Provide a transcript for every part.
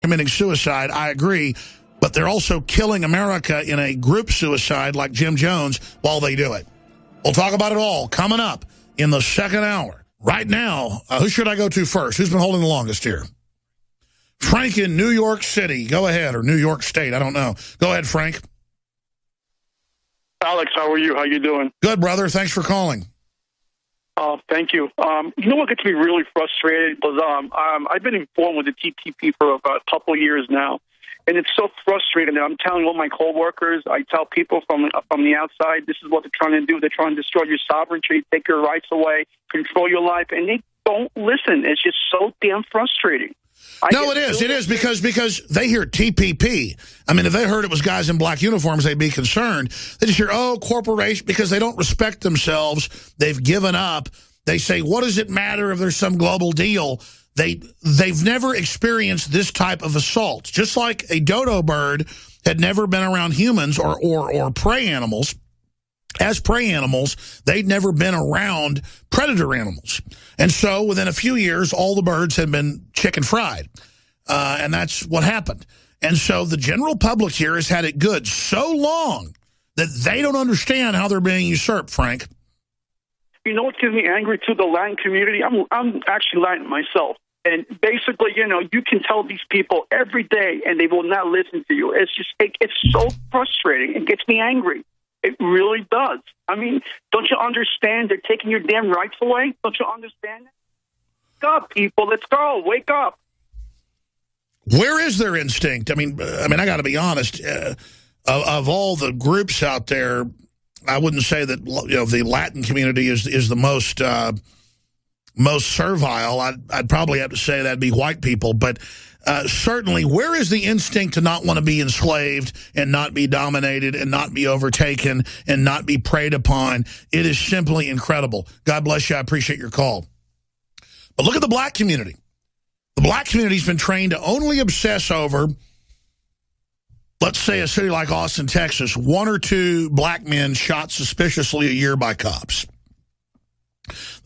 committing suicide, I agree, but they're also killing America in a group suicide like Jim Jones while they do it. We'll talk about it all coming up in the second hour. Right now, who should I go to first? Who's been holding the longest here? Frank in New York City. Go ahead, or New York State. I don't know. Go ahead, Frank. Alex, how are you? How you doing? Good, brother. Thanks for calling. Thank you. You know what gets me really frustrated was I've been informed with the TTP for about a couple of years now, and it's so frustrating that I'm telling all my coworkers, I tell people from the outside, this is what they're trying to do. They're trying to destroy your sovereignty, take your rights away, control your life, and they don't listen. It's just so damn frustrating. No, it is. It is because they hear TPP. I mean, if they heard it was guys in black uniforms, they'd be concerned. They just hear, oh, corporation, because they don't respect themselves. They've given up. They say, what does it matter if there's some global deal? They've never experienced this type of assault. Just like a dodo bird had never been around humans or prey animals. As prey animals, they'd never been around predator animals. And so within a few years, all the birds had been chicken fried. And that's what happened. And so the general public here has had it good so long that they don't understand how they're being usurped, Frank. You know what gets me angry to the Latin community? I'm actually Latin myself. And basically, you know, you can tell these people every day and they will not listen to you. It's just, it's so frustrating. It gets me angry. It really does. I mean, don't you understand? They're taking your damn rights away. Don't you understand that? Wake up, people. Let's go. Wake up. Where is their instinct? I mean, I got to be honest. Of all the groups out there, I wouldn't say that the Latin community is the most servile. I'd probably have to say that'd be white people, but. Certainly, where is the instinct to not want to be enslaved and not be dominated and not be overtaken and not be preyed upon? It is simply incredible. God bless you. I appreciate your call. But look at the black community. The black community's been trained to only obsess over, let's say, a city like Austin, Texas, 1 or 2 black men shot suspiciously a year by cops.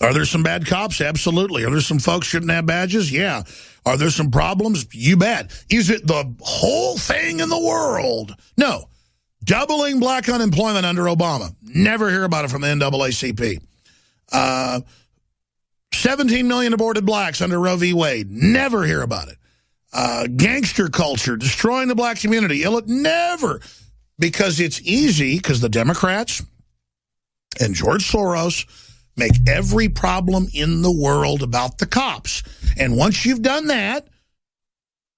Are there some bad cops? Absolutely. Are there some folks shouldn't have badges? Yeah. Are there some problems? You bet. Is it the whole thing in the world? No. Doubling black unemployment under Obama. Never hear about it from the NAACP. 17 million aborted blacks under Roe v. Wade. Never hear about it. Gangster culture, destroying the black community. Never. Because it's easy, because the Democrats and George Soros make every problem in the world about the cops. And once you've done that,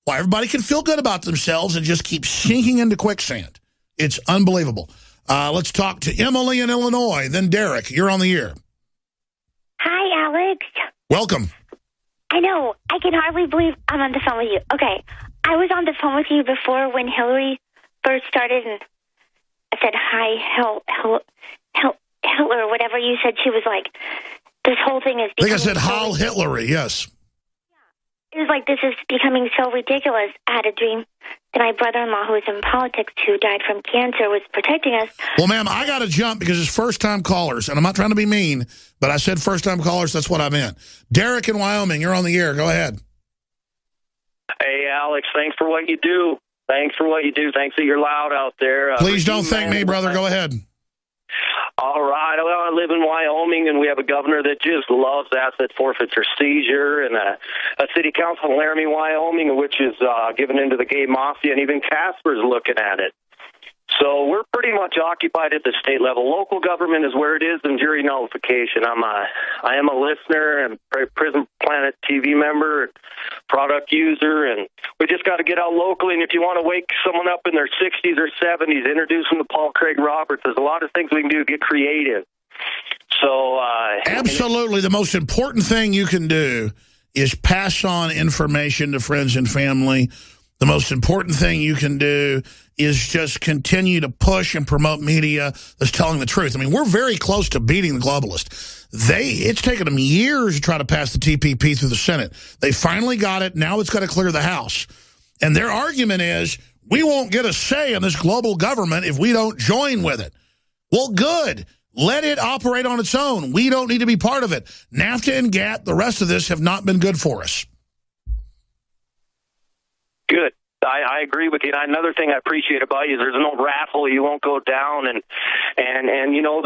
well, everybody can feel good about themselves and just keep sinking into quicksand. It's unbelievable. Let's talk to Emily in Illinois, then Derek. You're on the air. Hi, Alex. Welcome. I know. I can hardly believe I'm on the phone with you. Okay. I was on the phone with you before when Hillary first started, and I said, hi, Hitler, whatever you said. She was like, this whole thing is... I think I said Heil Hitler, yes. It was like, this is becoming so ridiculous. I had a dream that my brother-in-law, who was in politics, who died from cancer, was protecting us. Well, ma'am, I got to jump because it's first-time callers, and I'm not trying to be mean, but I said first-time callers, that's what I meant. Derek in Wyoming, you're on the air. Go ahead. Hey, Alex, thanks for what you do. Thanks for what you do. Thanks that you're loud out there. Please don't thank me, brother. Go ahead. All right. Well, I live in Wyoming, and we have a governor that just loves asset forfeiture seizure, and a city council in Laramie, Wyoming, which is given into the gay mafia, and even Casper's looking at it. So we're pretty much occupied at the state level. Local government is where it is, and jury nullification. I am a listener and Prison Planet TV member, product user, and we just got to get out locally. And if you want to wake someone up in their 60s or 70s, introduce them to Paul Craig Roberts. There's a lot of things we can do to get creative. So absolutely, the most important thing you can do is pass on information to friends and family. The most important thing you can do is just continue to push and promote media that's telling the truth. I mean, we're very close to beating the globalists. It's taken them years to try to pass the TPP through the Senate. They finally got it. Now it's got to clear the House. And their argument is, we won't get a say in this global government if we don't join with it. Well, good. Let it operate on its own. We don't need to be part of it. NAFTA and GATT, the rest of this have not been good for us. Good. I agree with you. And another thing I appreciate about you is there's no raffle. You won't go down. And you know,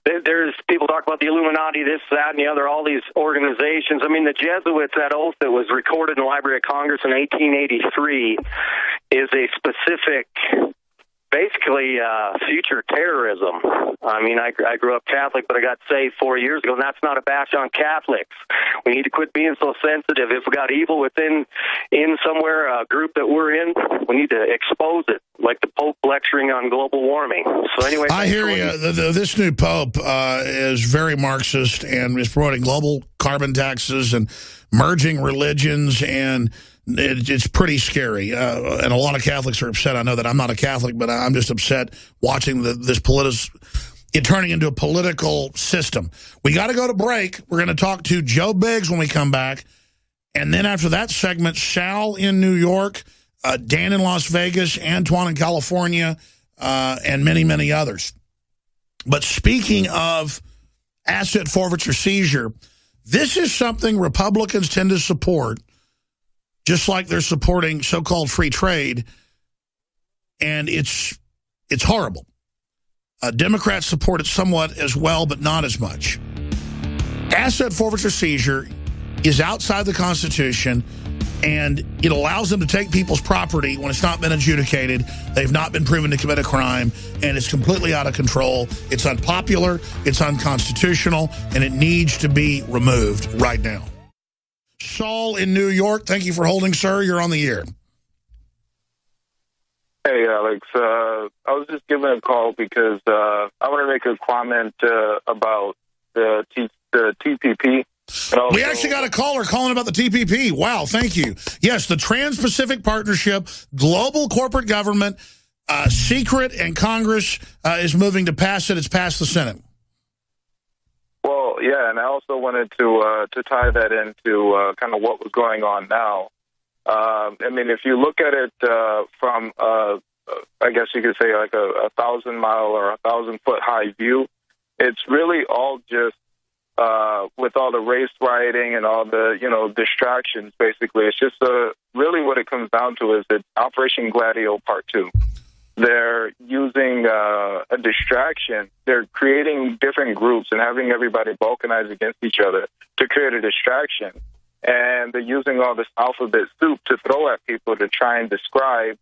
there's people talk about the Illuminati, this, that, and the other, all these organizations. I mean, the Jesuits, that oath that was recorded in the Library of Congress in 1883 is a specific, basically, future terrorism. I mean, I grew up Catholic, but I got saved 4 years ago, and that's not a bash on Catholics. We need to quit being so sensitive. If we got evil within somewhere, a group that we're in, we need to expose it, like the Pope lecturing on global warming. So anyway, I hear you. This new Pope is very Marxist and is promoting global carbon taxes and merging religions, and it's pretty scary. And a lot of Catholics are upset. I know that I'm not a Catholic, but I'm just upset watching it turning into a political system. We got to go to break. We're going to talk to Joe Biggs when we come back. And then after that segment, Sal in New York, Dan in Las Vegas, Antoine in California, and many, many others. But speaking of asset forfeiture seizure, this is something Republicans tend to support, just like they're supporting so-called free trade, and it's horrible. Democrats support it somewhat as well, but not as much. Asset forfeiture seizure is outside the Constitution, and it allows them to take people's property when it's not been adjudicated, they've not been proven to commit a crime, and it's completely out of control. It's unpopular, it's unconstitutional, and it needs to be removed right now. Saul in New York, thank you for holding, sir. You're on the air. Hey, Alex. I was just giving a call because I want to make a comment about the TPP. We actually got a caller calling about the TPP. Wow, thank you. Yes, the Trans-Pacific Partnership, global corporate government, secret, and Congress is moving to pass it. It's passed the Senate. Well, yeah, and I also wanted to tie that into kind of what was going on now. I mean, if you look at it from, I guess you could say like a 1,000-mile or 1,000-foot high view, it's really all just with all the race rioting and all the, distractions, basically. It's just really what it comes down to is it's Operation Gladio Part 2. They're using a distraction. They're creating different groups and having everybody balkanize against each other to create a distraction. And they're using all this alphabet soup to throw at people to try and describe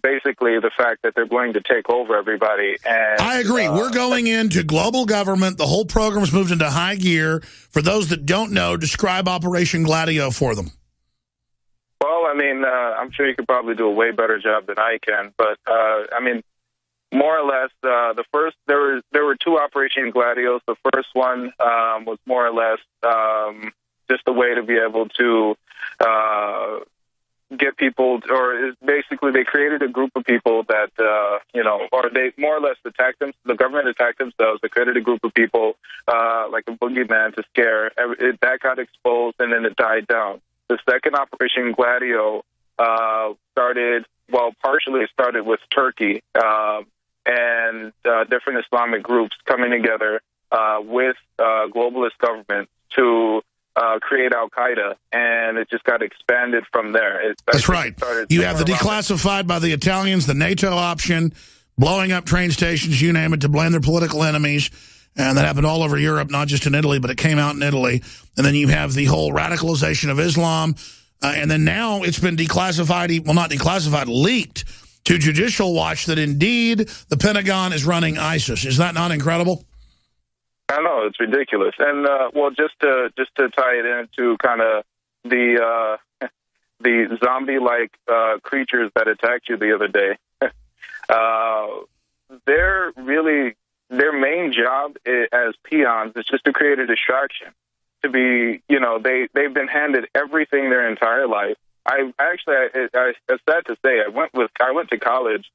basically the fact that they're going to take over everybody. And I agree. We're going into global government. The whole program's moved into high gear. For those that don't know, describe Operation Gladio for them. Well, I mean, I'm sure you could probably do a way better job than I can. But, I mean, more or less, there were two Operation Gladios. The first one was more or less just a way to be able to get people, or basically they created a group of people that, or they more or less attacked them. The government attacked themselves. They created a group of people like a boogeyman to scare. That got exposed, and then it died down. The second Operation Gladio partially started with Turkey and different Islamic groups coming together with globalist governments to create Al-Qaeda, and it just got expanded from there. That's right. You have the declassified by the Italians, the NATO option, blowing up train stations, you name it, to blame their political enemies. And that happened all over Europe, not just in Italy, but it came out in Italy. And then you have the whole radicalization of Islam. And then now it's been declassified, well, not declassified, leaked to Judicial Watch that indeed the Pentagon is running ISIS. Is that not incredible? I know, it's ridiculous. And, just to tie it into kind of the zombie-like creatures that attacked you the other day, their main job as peons is just to create a distraction. To be, they've been handed everything their entire life. I it's sad to say, I went to college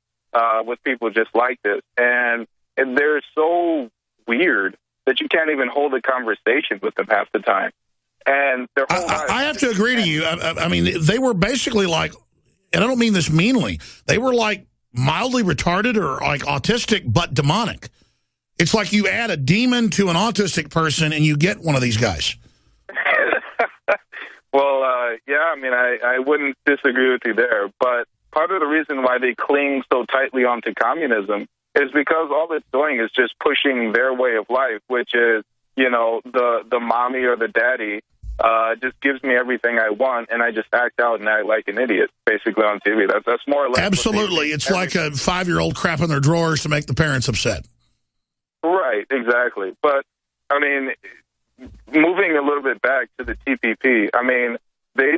with people just like this, and they're so weird that you can't even hold a conversation with them half the time. And their whole life, I have to agree to you. I mean, they were basically like, and I don't mean this meanly, they were like mildly retarded or like autistic but demonic. It's like you add a demon to an autistic person and you get one of these guys. Well, yeah, I mean, I wouldn't disagree with you there, but part of the reason why they cling so tightly onto communism is because all it's doing is just pushing their way of life, which is, you know, the mommy or the daddy just gives me everything I want, and I just act out and act like an idiot, basically, on TV. That's more or less. Absolutely. It's like a 5-year-old crapping their drawers to make the parents upset. Right, exactly. But, I mean, moving a little bit back to the TPP, I mean, this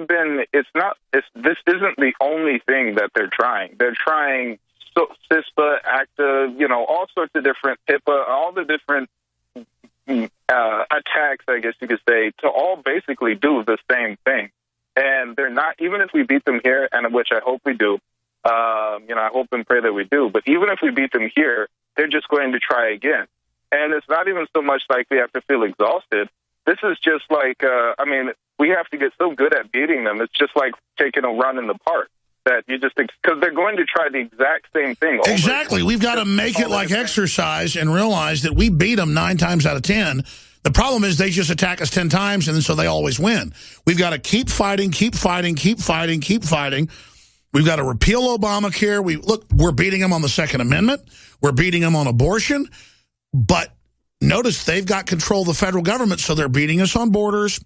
isn't the only thing that they're trying. They're trying CISPA, ACTA, you know, all sorts of different HIPAA, all the different attacks, I guess you could say, to all basically do the same thing. And they're not, even if we beat them here, and which I hope we do, you know, I hope and pray that we do, but even if we beat them here, they're just going to try again. And it's not even so much like we have to feel exhausted. This is just like, I mean, we have to get so good at beating them. It's just like taking a run in the park. That you just, because they're going to try the exact same thing. Exactly. We've got to make it like exercise and realize that we beat them 9 times out of 10. The problem is they just attack us 10 times, and then so they always win. We've got to keep fighting, keep fighting, keep fighting, keep fighting. We've got to repeal Obamacare. We're beating them on the Second Amendment. We're beating them on abortion. But notice they've got control of the federal government, so they're beating us on borders.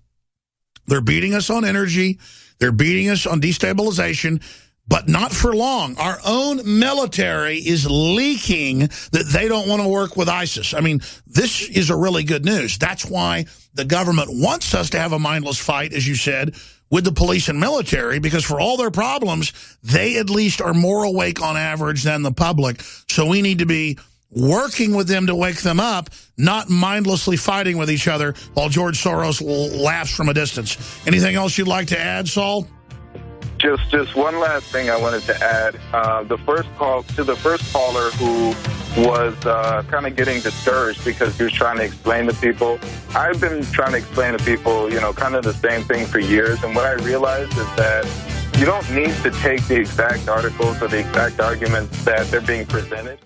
They're beating us on energy. They're beating us on destabilization. But not for long. Our own military is leaking that they don't want to work with ISIS. I mean, this is a really good news. That's why the government wants us to have a mindless fight, as you said, with the police and military, because for all their problems, they at least are more awake on average than the public. So we need to be working with them to wake them up, not mindlessly fighting with each other while George Soros laughs from a distance. Anything else you'd like to add, Saul? Just one last thing I wanted to add. The first caller who was kind of getting discouraged because he was trying to explain to people. I've been trying to explain to people, you know, kind of the same thing for years. And what I realized is that you don't need to take the exact articles or the exact arguments that they're being presented.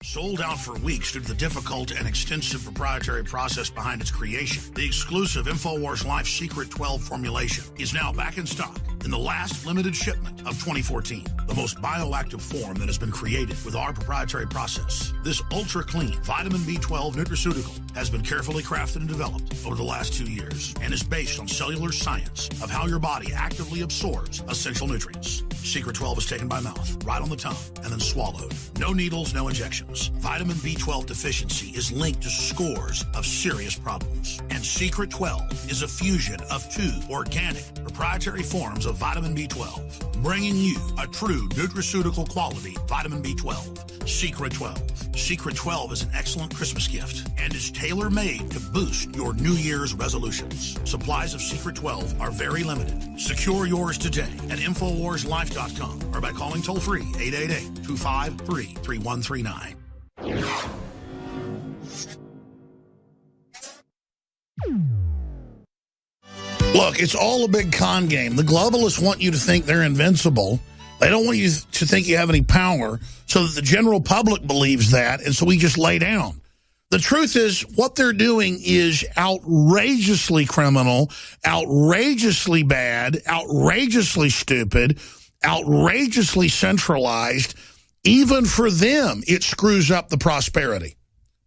Sold out for weeks due to the difficult and extensive proprietary process behind its creation, the exclusive InfoWars Life Secret 12 formulation is now back in stock in the last limited shipment of 2014. The most bioactive form that has been created with our proprietary process. This ultra-clean vitamin B12 nutraceutical has been carefully crafted and developed over the last 2 years and is based on cellular science of how your body actively absorbs essential nutrients. Secret 12 is taken by mouth, right on the tongue, and then swallowed. No needles, no injections. Vitamin B12 deficiency is linked to scores of serious problems. And Secret 12 is a fusion of 2 organic proprietary forms of vitamin B12, bringing you a true nutraceutical quality vitamin B12. Secret 12. Secret 12 is an excellent Christmas gift and is tailor-made to boost your New Year's resolutions. Supplies of Secret 12 are very limited. Secure yours today at InfoWarsLife.com or by calling toll-free 888-253-3139. Look, it's all a big con game. The globalists want you to think they're invincible. They don't want you to think you have any power, so that the general public believes that, and so we just lay down. The truth is, what they're doing is outrageously criminal, outrageously bad, outrageously stupid, outrageously centralized. Even for them, it screws up the prosperity.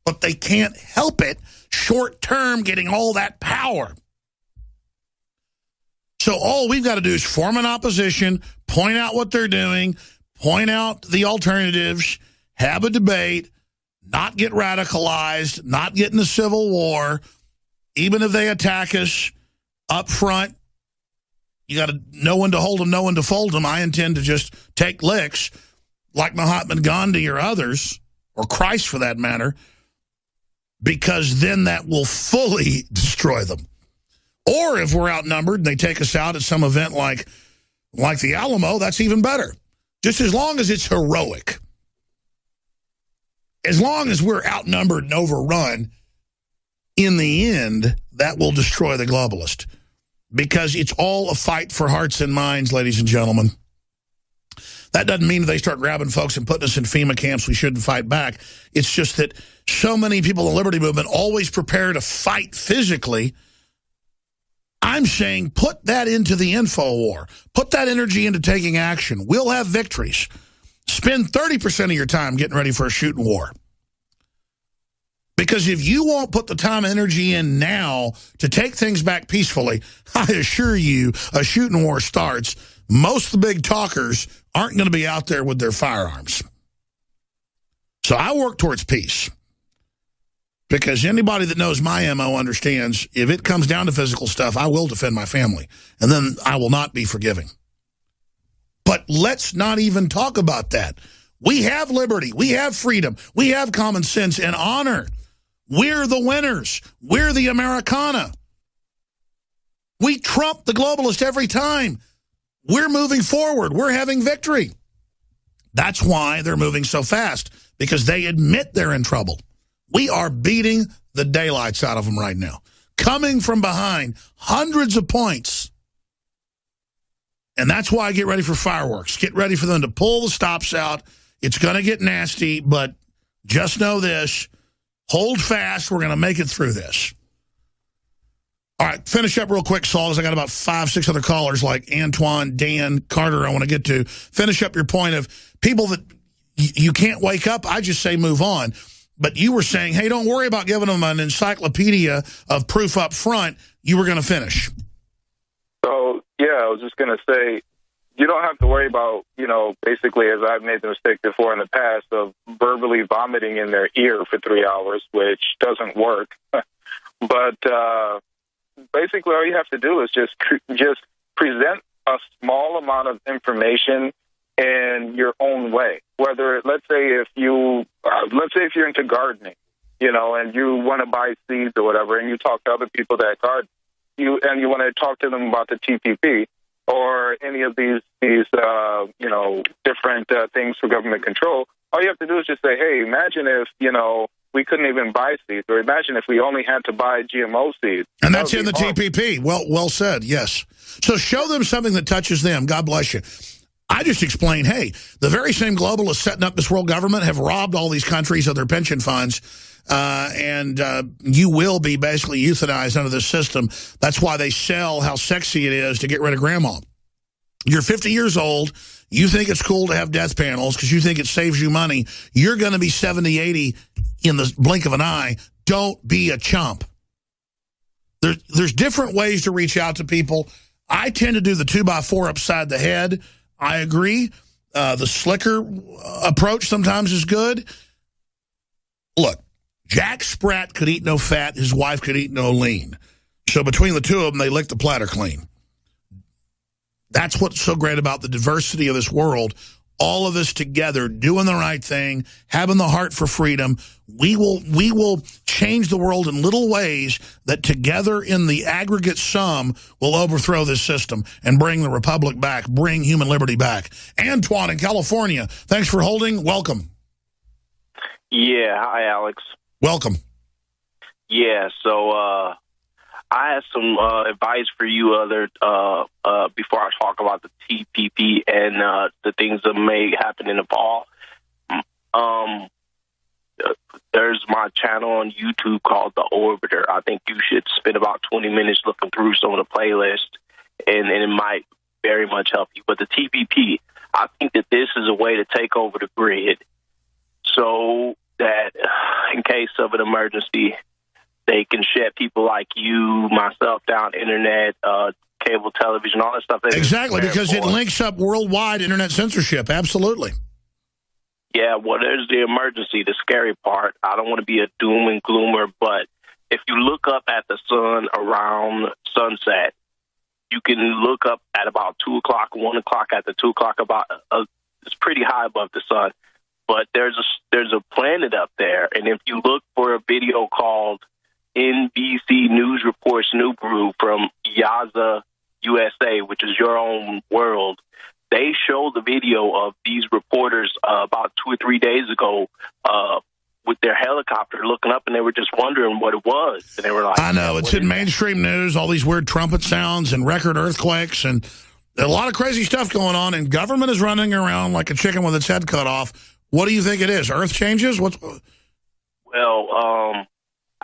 But they can't help it short-term getting all that power. So all we've got to do is form an opposition, point out what they're doing, point out the alternatives, have a debate, not get radicalized, not get in a civil war. Even if they attack us up front, you got to know when to hold them, know when to fold them. I intend to just take licks like Mahatma Gandhi or others, or Christ for that matter, because then that will fully destroy them. Or if we're outnumbered and they take us out at some event like the Alamo, that's even better. Just as long as it's heroic. As long as we're outnumbered and overrun, in the end, that will destroy the globalist. Because it's all a fight for hearts and minds, ladies and gentlemen. That doesn't mean that they start grabbing folks and putting us in FEMA camps we shouldn't fight back. It's just that so many people in the Liberty Movement always prepare to fight physically. I'm saying put that into the info war. Put that energy into taking action. We'll have victories. Spend 30% of your time getting ready for a shooting war. Because if you won't put the time and energy in now to take things back peacefully, I assure you, a shooting war starts. Most of the big talkers aren't going to be out there with their firearms. So I work towards peace. Because anybody that knows my MO understands if it comes down to physical stuff, I will defend my family. And then I will not be forgiving. But let's not even talk about that. We have liberty. We have freedom. We have common sense and honor. We're the winners. We're the Americana. We trump the globalist every time. We're moving forward. We're having victory. That's why they're moving so fast, because they admit they're in trouble. We are beating the daylights out of them right now. Coming from behind, hundreds of points. And that's why I get ready for fireworks. Get ready for them to pull the stops out. It's going to get nasty, but just know this. Hold fast. We're going to make it through this. All right, finish up real quick, Saul, because I got about 5, 6 other callers like Antoine, Dan, Carter I want to get to. Finish up your point of people that you can't wake up. I just say move on. But you were saying, hey, don't worry about giving them an encyclopedia of proof up front. You were going to finish. So, yeah, I was just going to say, you don't have to worry about, basically, as I've made the mistake before in the past, of verbally vomiting in their ear for 3 hours, which doesn't work. But basically, all you have to do is just present a small amount of information in your own way. Whether, let's say if you're into gardening, and you want to buy seeds or whatever, and you talk to other people that garden, and you want to talk to them about the TPP or any of these different things for government control. All you have to do is just say, hey, imagine if we couldn't even buy seeds, or imagine if we only had to buy GMO seeds. And that's in the TPP. Well said. Yes. So show them something that touches them. God bless you. I just explained, hey, the very same globalists setting up this world government have robbed all these countries of their pension funds, and you will be basically euthanized under this system. That's why they sell how sexy it is to get rid of grandma. You're 50 years old. You think it's cool to have death panels because you think it saves you money. You're going to be 70, 80 in the blink of an eye. Don't be a chump. There's different ways to reach out to people. I tend to do the 2x4 upside the head. I agree. The slicker approach sometimes is good. Look, Jack Sprat could eat no fat. His wife could eat no lean. So between the two of them, they lick the platter clean. That's what's so great about the diversity of this world. All of us together doing the right thing, having the heart for freedom. We will change the world in little ways that together in the aggregate sum will overthrow this system and bring the republic back, bring human liberty back. Antoine in California, thanks for holding. Welcome. Yeah. Hi, Alex. Welcome. Yeah. So I have some advice for you before I talk about the TPP and the things that may happen in the fall. There's my channel on YouTube called The Orbiter. I think you should spend about 20 minutes looking through some of the playlists, and it might very much help you. But the TPP, I think that this is a way to take over the grid so that in case of an emergency, they can shut people like you, myself down, internet, cable television, all that stuff. Exactly, because it links up worldwide internet censorship. Absolutely. Yeah, well, there's the emergency, the scary part. I don't want to be a doom and gloomer, but if you look up at the sun around sunset, you can look up at about 2 o'clock, 1 o'clock, at the 2 o'clock, it's pretty high above the sun. But there's a planet up there, and if you look for a video called NBC News Reports New Brew from Yaza, USA, which is your own world, they showed the video of these reporters about 2 or 3 days ago with their helicopter looking up, and they were just wondering what it was. And they were like, I know, it's in mainstream news, all these weird trumpet sounds and record earthquakes and a lot of crazy stuff going on, and government is running around like a chicken with its head cut off. What do you think it is? Earth changes?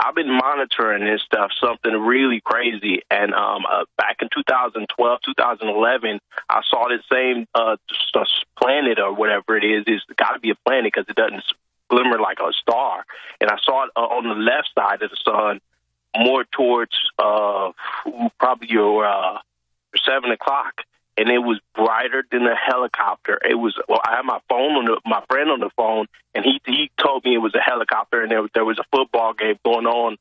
I've been monitoring this stuff, something really crazy. And back in 2012, 2011, I saw this same planet or whatever it is. It's got to be a planet because it doesn't glimmer like a star. And I saw it on the left side of the sun, more towards probably your 7 o'clock. And it was brighter than a helicopter. It was. Well, I had my friend on the phone, and he told me it was a helicopter, and there was a football game going on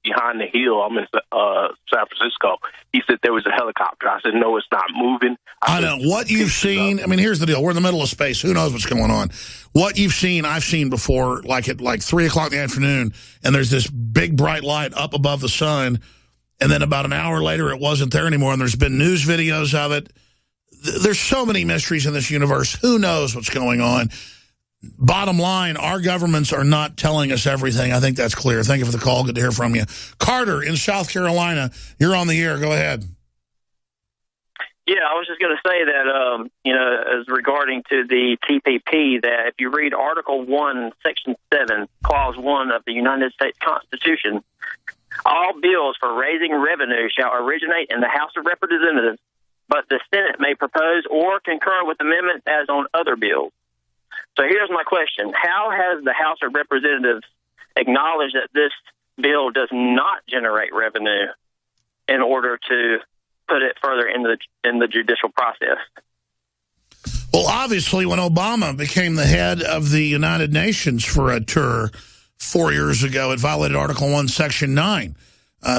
behind the hill. I'm in San Francisco. He said there was a helicopter. I said, no, it's not moving. I know what you've seen. I mean, here's the deal: we're in the middle of space. Who knows what's going on? What you've seen, I've seen before. Like at 3 o'clock in the afternoon, and there's this big bright light up above the sun. And then about an hour later, it wasn't there anymore. And there's been news videos of it. There's so many mysteries in this universe. Who knows what's going on? Bottom line, our governments are not telling us everything. I think that's clear. Thank you for the call. Good to hear from you. Carter in South Carolina, you're on the air. Go ahead. Yeah, I was just going to say that, as regarding to the TPP, that if you read Article 1, Section 7, Clause 1 of the United States Constitution, all bills for raising revenue shall originate in the House of Representatives, but the Senate may propose or concur with amendments as on other bills. So here's my question. How has the House of Representatives acknowledged that this bill does not generate revenue in order to put it further in the judicial process? Well, obviously, when Obama became the head of the United Nations for a tour 4 years ago, it violated Article 1, Section 9.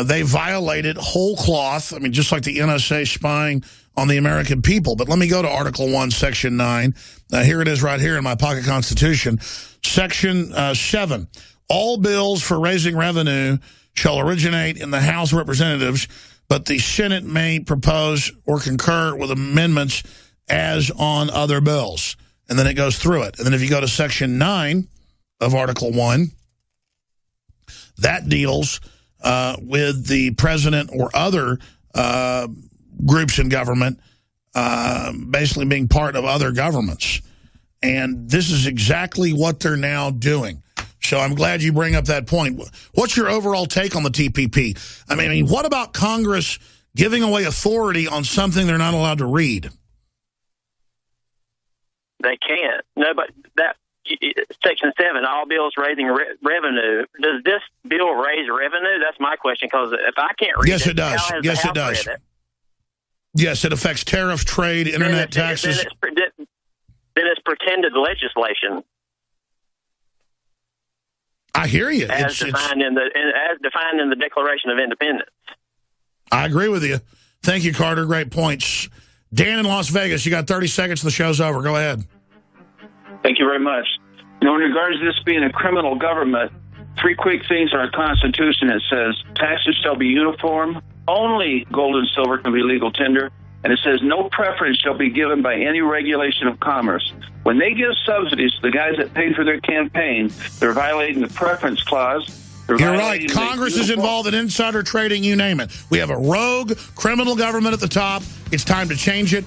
They violated whole cloth, I mean, just like the NSA spying on the American people. But let me go to Article 1, Section 9. Here it is right here in my pocket Constitution. Section 7. All bills for raising revenue shall originate in the House of Representatives, but the Senate may propose or concur with amendments as on other bills. And then it goes through it. And then if you go to Section 9 of Article 1, that deals with the president or other groups in government basically being part of other governments. And this is exactly what they're now doing. So I'm glad you bring up that point. What's your overall take on the TPP? I mean, what about Congress giving away authority on something they're not allowed to read? They can't. No, but that Section 7, all bills raising revenue. Does this bill raise revenue? That's my question, because if I can't read yes, it does. Yes, it does. Yes, it affects tariff, trade, internet taxes. Then it's pretended legislation. I hear you. As defined in the Declaration of Independence. I agree with you. Thank you, Carter. Great points. Dan in Las Vegas, you got 30 seconds. The show's over. Go ahead. Thank you very much. In regards to this being a criminal government, 3 quick things in our Constitution. It says taxes shall be uniform. Only gold and silver can be legal tender. And it says no preference shall be given by any regulation of commerce. When they give subsidies to the guys that paid for their campaign, they're violating the preference clause. You're right. Congress is involved in insider trading, you name it. We have a rogue criminal government at the top. It's time to change it.